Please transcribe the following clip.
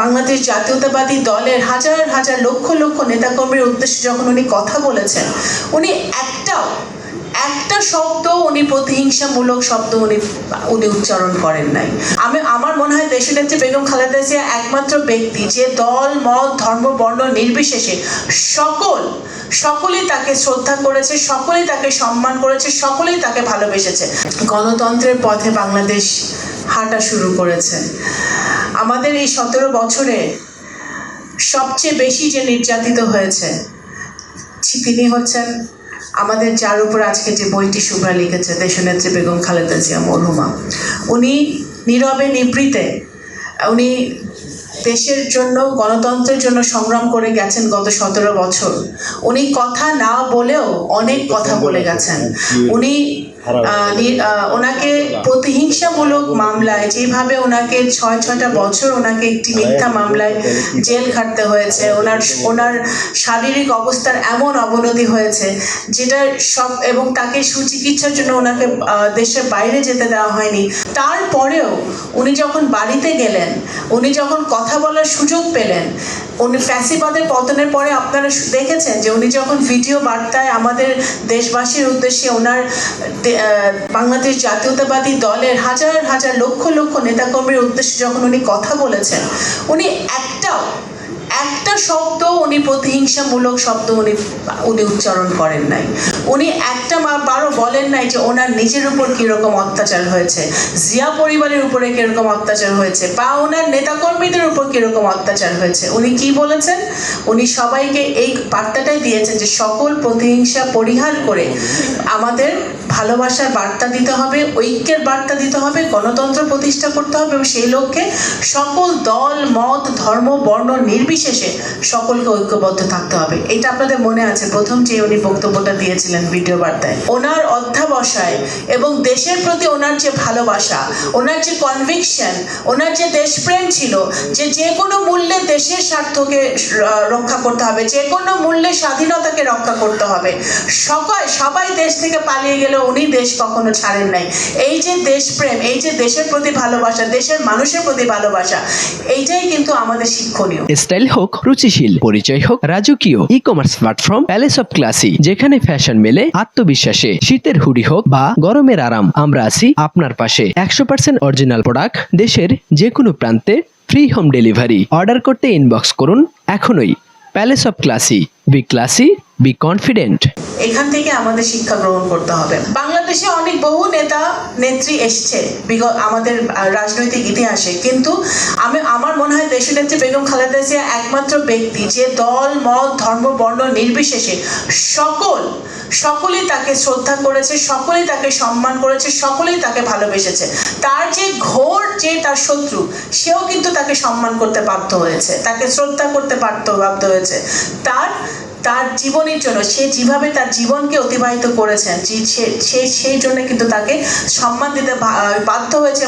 বাংলাদেশ জাতীয়তাবাদী দলের হাজার হাজার লক্ষ লক্ষ নেতাকর্মীর উদ্দেশ্যে যখন উনি কথা বলেছেন, উনি একটা শব্দ উনি প্রতিহিংসামূলক শব্দ উনি উচ্চারণ করেন নাই। আমার মনে হয় দেশনেত্রী বেগম খালেদা জিয়া একমাত্র ব্যক্তি যে দল মত ধর্ম বর্ণ নির্বিশেষে সকলেই তাকে শ্রদ্ধা করেছে, সকলেই তাকে সম্মান করেছে, সকলেই তাকে ভালোবেসেছে। গণতন্ত্রের পথে বাংলাদেশ হাঁটা শুরু করেছে। আমাদের এই 17 বছরে সবচেয়ে বেশি যে নির্যাতিত হয়েছে তিনি হচ্ছেন আমাদের, যার উপর আজকে যে বইটি শুভ্রা লিখেছে, দেশনেত্রী বেগম খালেদা জিয়া মরহুমা। উনি নীরবে নিভৃতে উনি দেশের জন্য, গণতন্ত্রের জন্য সংগ্রাম করে গেছেন গত 17 বছর। উনি কথা না বলেও অনেক কথা বলে গেছেন। উনি ওনাকে প্রতিহিংসামূলক মামলায় যেভাবে ওনাকে 6টা বছর ওনাকে একটি মিথ্যা মামলায় জেল খাটতে হয়েছে, ওনার শারীরিক অবস্থার এমন অবনতি হয়েছে যেটা এবং তাকে সুচিকিৎসার জন্য ওনাকে দেশের বাইরে যেতে দেওয়া হয়নি। তারপরেও উনি যখন বাড়িতে গেলেন, উনি যখন কথা বলার সুযোগ পেলেন, উনি ফ্যাসিবাদের পতনের পরে আপনারা দেখেছেন যে উনি যখন ভিডিও বার্তায় আমাদের দেশবাসীর উদ্দেশ্যে ওনার বাংলাদেশ জাতীয়তাবাদী দলের হাজার হাজার লক্ষ লক্ষ নেতাকর্মীর উদ্দেশ্যে যখন উনি কথা বলেছেন, উনি একটা শব্দ উনি প্রতিহিংসামূলক শব্দ উনি উচ্চারণ করেন নাই। উনি একটা বারও বলেন নাই যে ওনার নিজের উপর কীরকম অত্যাচার হয়েছে, জিয়া পরিবারের উপরে কীরকম অত্যাচার হয়েছে, বা ওনার নেতাকর্মীদের উপর কীরকম অত্যাচার হয়েছে। উনি কি বলেছেন? উনি সবাইকে এই বার্তাটাই দিয়েছেন যে সকল প্রতিহিংসা পরিহার করে আমাদের ভালোবাসার বার্তা দিতে হবে, ঐক্যের বার্তা দিতে হবে, গণতন্ত্র প্রতিষ্ঠা করতে হবে এবং সেই লক্ষ্যে সকল দল মত ধর্ম বর্ণ নির্বিশেষে সকলকে ঐক্যবদ্ধ থাকতে হবে। এটা আপনাদের মনে আছে প্রথম যে উনি বক্তব্যটা দিয়েছিলেন ভিডিও বার্তায়। ওনার অধ্যাবসায় এবং দেশের প্রতি ওনার যে ভালোবাসা, ওনার যে কনভিকশন, ওনার যে দেশপ্রেম ছিল, যে কোনো মূল্যে দেশের স্বার্থকে রক্ষা করতে হবে, যে কোনো মূল্যে স্বাধীনতাকে রক্ষা করতে হবে। সবাই দেশ থেকে পালিয়ে গেলে উনি দেশ কখনো ছাড়েন নাই। এই যে দেশপ্রেম, এই যে দেশের প্রতি ভালোবাসা, দেশের মানুষের প্রতি ভালোবাসা, এইটাই কিন্তু আমাদের শিক্ষণীয়। স্টাইল হোক রুচিশীল, পরিচয় হোক রাজকীয়, e-commerce platform palace of classy, যেখানে ফ্যাশন মেলে আত্মবিশ্বাসে। শীতের হুডি হোক বা গরমের আরাম, আমরা আছি আপনার পাশে। 100% অরিজিনাল প্রোডাক্ট, দেশের যে কোনো প্রান্তে, ফ্রি হোম ডেলিভারি। অর্ডার করতে ইনবক্স করুন এখনই। Palace of classy, B classy, be confident. এখান থেকে আমাদের শিক্ষা গ্রহণ করতে হবে। বাংলাদেশে অনেক বহু নেতা নেত্রী এসছে আমাদের রাজনৈতিক ইতিহাসে, কিন্তু আমার মনে হয় দেশনেত্রী বেগম খালেদা জিয়া একমাত্র ব্যক্তি যে দল মত ধর্ম বর্ণ নির্বিশেষে সকলেই তাকে শ্রদ্ধা করেছে, সকলেই তাকে সম্মান করেছে, সকলেই তাকে ভালোবেসেছে। তার যে তার শত্রু, সেও কিন্তু তাকে সম্মান করতে বাধ্য হয়েছে, তাকে শ্রদ্ধা করতে বাধ্য হয়েছে। তার জীবনের জন্য, সে যেভাবে তার জীবনকে অতিবাহিত করেছেন, সেই জন্য কিন্তু তাকে সম্মান দিতে বাধ্য হয়েছে।